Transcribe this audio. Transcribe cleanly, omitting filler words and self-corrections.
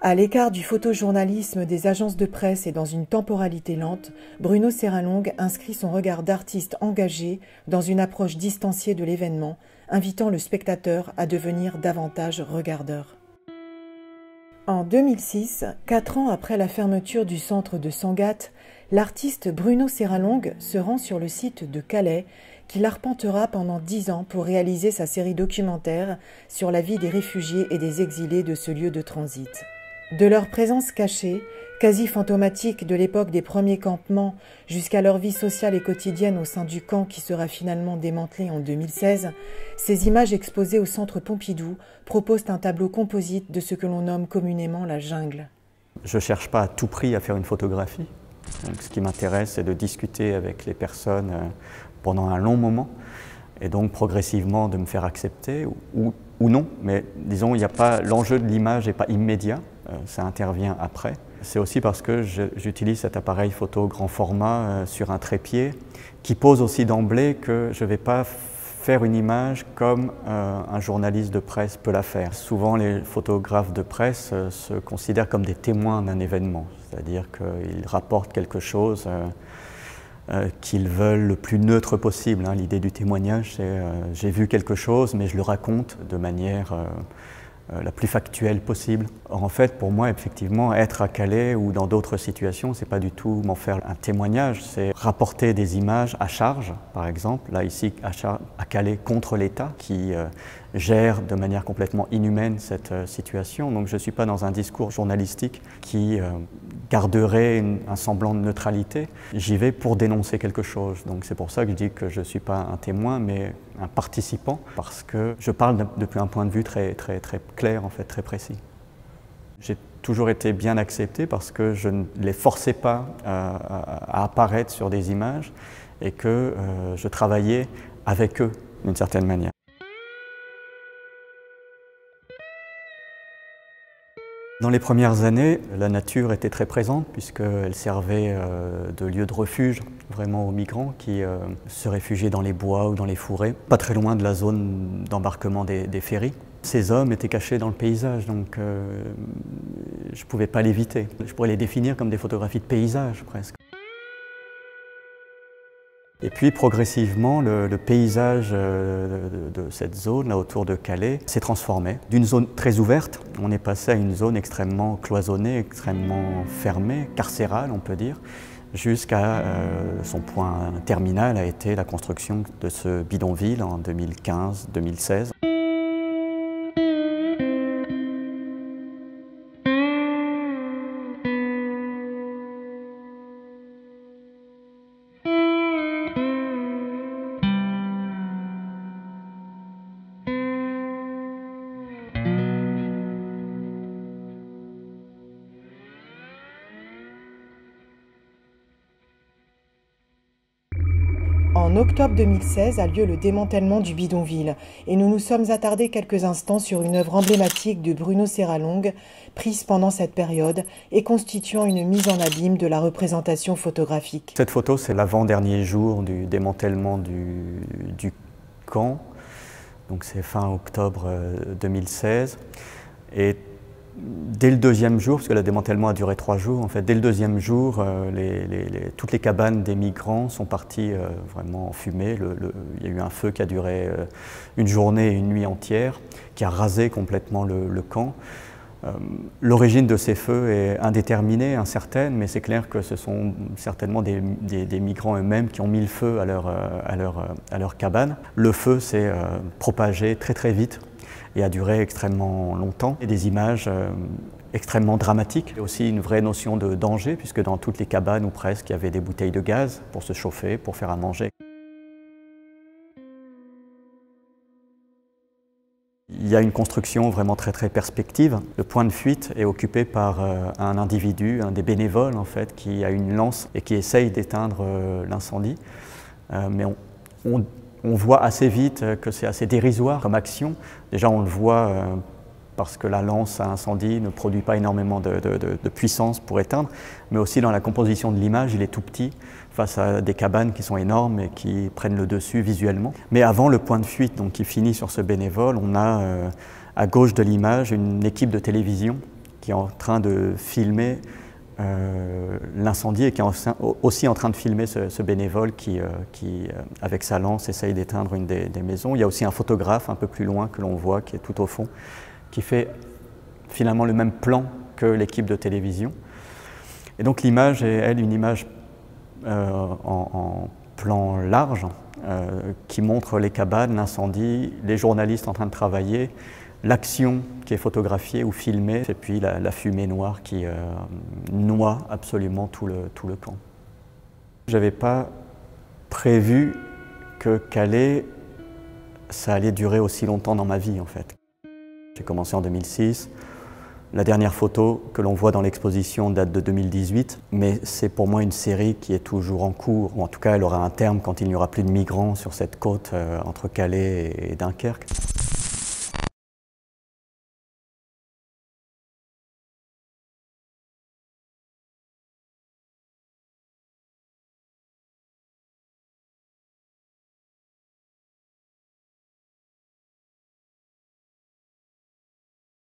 À l'écart du photojournalisme des agences de presse et dans une temporalité lente, Bruno Serralongue inscrit son regard d'artiste engagé dans une approche distanciée de l'événement, invitant le spectateur à devenir davantage regardeur. En 2006, 4 ans après la fermeture du centre de Sangatte, l'artiste Bruno Serralongue se rend sur le site de Calais, qu'il arpentera pendant 10 ans pour réaliser sa série documentaire sur la vie des réfugiés et des exilés de ce lieu de transit. De leur présence cachée, quasi fantomatique de l'époque des premiers campements jusqu'à leur vie sociale et quotidienne au sein du camp qui sera finalement démantelé en 2016, ces images exposées au Centre Pompidou proposent un tableau composite de ce que l'on nomme communément la jungle. Je ne cherche pas à tout prix à faire une photographie. Donc, ce qui m'intéresse, c'est de discuter avec les personnes pendant un long moment et donc progressivement de me faire accepter ou non. Mais disons, il n'y a pas, l'enjeu de l'image n'est pas immédiat, ça intervient après. C'est aussi parce que j'utilise cet appareil photo grand format sur un trépied qui pose aussi d'emblée que je ne vais pas faire une image comme un journaliste de presse peut la faire. Souvent, les photographes de presse se considèrent comme des témoins d'un événement, c'est-à-dire qu'ils rapportent quelque chose qu'ils veulent le plus neutre possible. L'idée du témoignage, c'est j'ai vu quelque chose, mais je le raconte de manière la plus factuelle possible. Or, en fait, pour moi, effectivement, être à Calais ou dans d'autres situations, c'est pas du tout m'en faire un témoignage, c'est rapporter des images à charge, par exemple, là ici à Calais contre l'État qui gère de manière complètement inhumaine cette situation. Donc je ne suis pas dans un discours journalistique qui garderait un semblant de neutralité. J'y vais pour dénoncer quelque chose. Donc c'est pour ça que je dis que je ne suis pas un témoin, mais un participant, parce que je parle depuis un point de vue très clair, en fait, très précis. J'ai toujours été bien accepté parce que je ne les forçais pas à apparaître sur des images et que je travaillais avec eux d'une certaine manière. Dans les premières années, la nature était très présente puisqu'elle servait de lieu de refuge vraiment aux migrants qui se réfugiaient dans les bois ou dans les fourrés, pas très loin de la zone d'embarquement des ferries. Ces hommes étaient cachés dans le paysage, donc je ne pouvais pas l'éviter. Je pourrais les définir comme des photographies de paysage presque. Et puis progressivement, le paysage de cette zone, là autour de Calais, s'est transformé. D'une zone très ouverte, on est passé à une zone extrêmement cloisonnée, extrêmement fermée, carcérale on peut dire, jusqu'à son point terminal a été la construction de ce bidonville en 2015-2016. En octobre 2016 a lieu le démantèlement du bidonville et nous nous sommes attardés quelques instants sur une œuvre emblématique de Bruno Serralongue prise pendant cette période et constituant une mise en abîme de la représentation photographique. Cette photo, c'est l'avant-dernier jour du démantèlement du camp, donc c'est fin octobre 2016. Et dès le deuxième jour, parce que le démantèlement a duré 3 jours, en fait, dès le deuxième jour, toutes les cabanes des migrants sont parties vraiment en fumée. Il y a eu un feu qui a duré une journée et une nuit entière, qui a rasé complètement le camp. L'origine de ces feux est indéterminée, incertaine, mais c'est clair que ce sont certainement des migrants eux-mêmes qui ont mis le feu à leur cabane. Le feu s'est propagé très vite et a duré extrêmement longtemps. Et des images extrêmement dramatiques. Et aussi une vraie notion de danger, puisque dans toutes les cabanes ou presque, il y avait des bouteilles de gaz pour se chauffer, pour faire à manger. Il y a une construction vraiment très perspective. Le point de fuite est occupé par un individu, un des bénévoles en fait, qui a une lance et qui essaye d'éteindre l'incendie. Mais on voit assez vite que c'est assez dérisoire comme action. Déjà on le voit parce que la lance à incendie ne produit pas énormément de puissance pour éteindre, mais aussi dans la composition de l'image, il est tout petit face à des cabanes qui sont énormes et qui prennent le dessus visuellement. Mais avant le point de fuite, donc qui finit sur ce bénévole, on a à gauche de l'image une équipe de télévision qui est en train de filmer l'incendie et qui est aussi en train de filmer ce bénévole qui avec sa lance, essaye d'éteindre une des maisons. Il y a aussi un photographe un peu plus loin que l'on voit, qui est tout au fond, qui fait finalement le même plan que l'équipe de télévision. Et donc l'image est, elle, une image en plan large qui montre les cabanes, l'incendie, les journalistes en train de travailler, l'action qui est photographiée ou filmée, et puis la fumée noire qui noie absolument tout le camp. Je n'avais pas prévu que Calais, ça allait durer aussi longtemps dans ma vie en fait. J'ai commencé en 2006. La dernière photo que l'on voit dans l'exposition date de 2018, mais c'est pour moi une série qui est toujours en cours, ou en tout cas elle aura un terme quand il n'y aura plus de migrants sur cette côte entre Calais et Dunkerque.